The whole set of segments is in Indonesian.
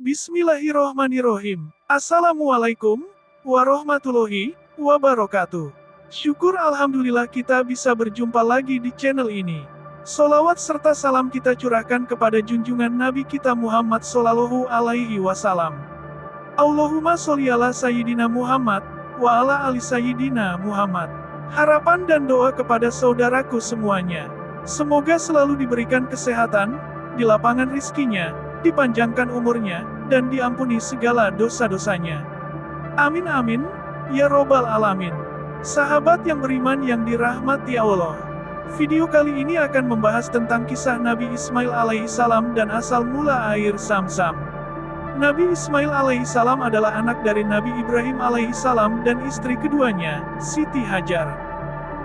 Bismillahirrohmanirrohim. Assalamualaikum warahmatullahi wabarakatuh. Syukur alhamdulillah kita bisa berjumpa lagi di channel ini. Sholawat serta salam kita curahkan kepada junjungan Nabi kita Muhammad Shallallahu Alaihi Wasallam. Allahumma sholli ala Sayyidina Muhammad wa ala ali Sayyidina Muhammad. Harapan dan doa kepada saudaraku semuanya. Semoga selalu diberikan kesehatan, dilapangkan rizkinya, dipanjangkan umurnya, dan diampuni segala dosa-dosanya. Amin amin, ya robbal alamin. Sahabat yang beriman yang dirahmati Allah. Video kali ini akan membahas tentang kisah Nabi Ismail alaihissalam dan asal mula air Zam-Zam. Nabi Ismail alaihissalam adalah anak dari Nabi Ibrahim alaihissalam dan istri keduanya, Siti Hajar.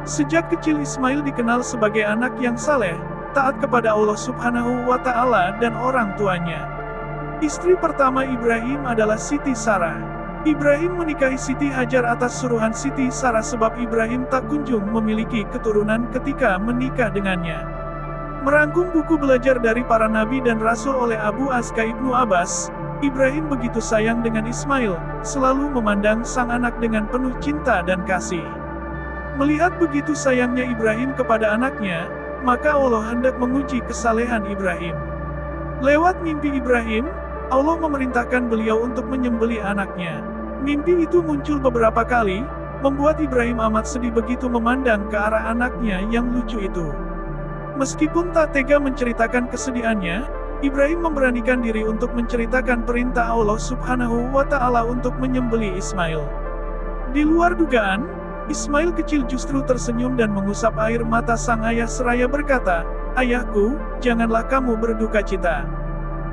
Sejak kecil Ismail dikenal sebagai anak yang saleh, taat kepada Allah Subhanahu wa Ta'ala dan orang tuanya. Istri pertama Ibrahim adalah Siti Sarah. Ibrahim menikahi Siti Hajar atas suruhan Siti Sarah sebab Ibrahim tak kunjung memiliki keturunan ketika menikah dengannya. Merangkum buku belajar dari para nabi dan rasul oleh Abu Azka Ibnu Abbas, Ibrahim begitu sayang dengan Ismail, selalu memandang sang anak dengan penuh cinta dan kasih. Melihat begitu sayangnya Ibrahim kepada anaknya, maka Allah hendak menguji kesalehan Ibrahim. Lewat mimpi Ibrahim, Allah memerintahkan beliau untuk menyembelih anaknya. Mimpi itu muncul beberapa kali, membuat Ibrahim amat sedih begitu memandang ke arah anaknya yang lucu itu. Meskipun tak tega menceritakan kesedihannya, Ibrahim memberanikan diri untuk menceritakan perintah Allah Subhanahu wa Ta'ala untuk menyembelih Ismail. Di luar dugaan, Ismail kecil justru tersenyum dan mengusap air mata sang ayah seraya berkata, "Ayahku, janganlah kamu berduka cita.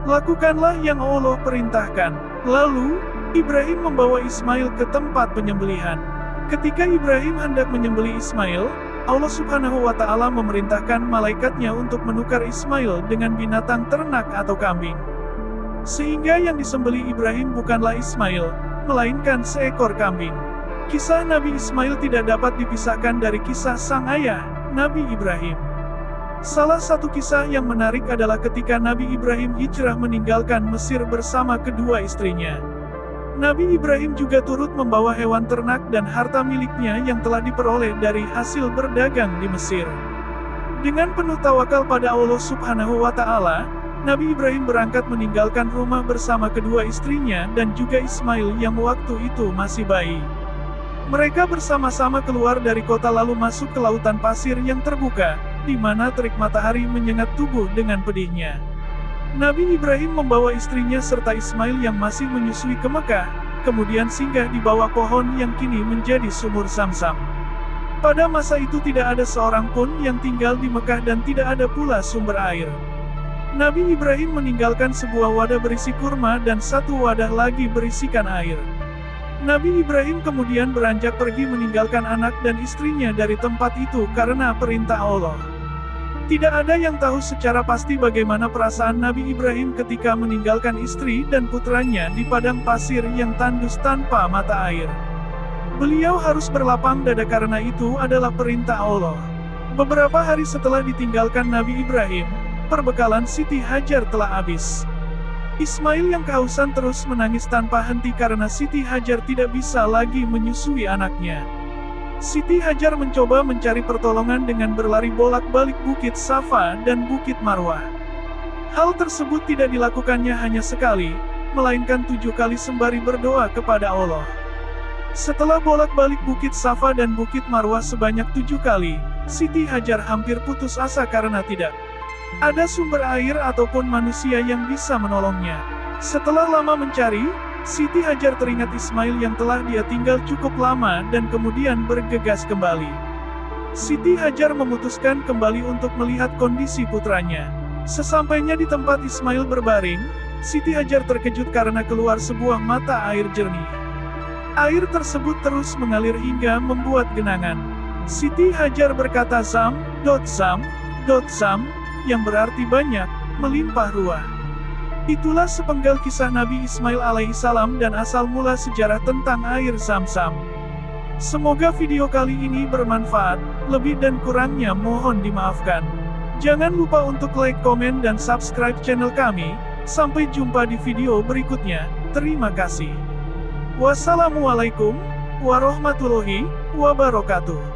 Lakukanlah yang Allah perintahkan." Lalu, Ibrahim membawa Ismail ke tempat penyembelihan. Ketika Ibrahim hendak menyembelih Ismail, Allah Subhanahu wa Ta'ala memerintahkan malaikatnya untuk menukar Ismail dengan binatang ternak atau kambing. Sehingga yang disembelih Ibrahim bukanlah Ismail, melainkan seekor kambing. Kisah Nabi Ismail tidak dapat dipisahkan dari kisah sang ayah, Nabi Ibrahim. Salah satu kisah yang menarik adalah ketika Nabi Ibrahim hijrah meninggalkan Mesir bersama kedua istrinya. Nabi Ibrahim juga turut membawa hewan ternak dan harta miliknya yang telah diperoleh dari hasil berdagang di Mesir. Dengan penuh tawakal pada Allah Subhanahu wa Ta'ala, Nabi Ibrahim berangkat meninggalkan rumah bersama kedua istrinya dan juga Ismail yang waktu itu masih bayi. Mereka bersama-sama keluar dari kota lalu masuk ke lautan pasir yang terbuka, di mana terik matahari menyengat tubuh dengan pedihnya. Nabi Ibrahim membawa istrinya serta Ismail yang masih menyusui ke Mekah, kemudian singgah di bawah pohon yang kini menjadi sumur Zam-Zam. Pada masa itu tidak ada seorang pun yang tinggal di Mekah dan tidak ada pula sumber air. Nabi Ibrahim meninggalkan sebuah wadah berisi kurma dan satu wadah lagi berisikan air. Nabi Ibrahim kemudian beranjak pergi meninggalkan anak dan istrinya dari tempat itu karena perintah Allah. Tidak ada yang tahu secara pasti bagaimana perasaan Nabi Ibrahim ketika meninggalkan istri dan putranya di padang pasir yang tandus tanpa mata air. Beliau harus berlapang dada karena itu adalah perintah Allah. Beberapa hari setelah ditinggalkan Nabi Ibrahim, perbekalan Siti Hajar telah habis. Ismail yang kehausan terus menangis tanpa henti karena Siti Hajar tidak bisa lagi menyusui anaknya. Siti Hajar mencoba mencari pertolongan dengan berlari bolak-balik Bukit Safa dan Bukit Marwah. Hal tersebut tidak dilakukannya hanya sekali, melainkan 7 kali sembari berdoa kepada Allah. Setelah bolak-balik Bukit Safa dan Bukit Marwah sebanyak 7 kali, Siti Hajar hampir putus asa karena tidak ada sumber air ataupun manusia yang bisa menolongnya. Setelah lama mencari, Siti Hajar teringat Ismail yang telah dia tinggal cukup lama dan kemudian bergegas kembali. Siti Hajar memutuskan kembali untuk melihat kondisi putranya. Sesampainya di tempat Ismail berbaring, Siti Hajar terkejut karena keluar sebuah mata air jernih. Air tersebut terus mengalir hingga membuat genangan. Siti Hajar berkata Zam, yang berarti banyak, melimpah ruah. Itulah sepenggal kisah Nabi Ismail alaihissalam dan asal mula sejarah tentang air Zam-Zam. Semoga video kali ini bermanfaat, lebih dan kurangnya mohon dimaafkan. Jangan lupa untuk like, komen dan subscribe channel kami, Sampai jumpa di video berikutnya. Terima kasih. Wassalamualaikum warahmatullahi wabarakatuh.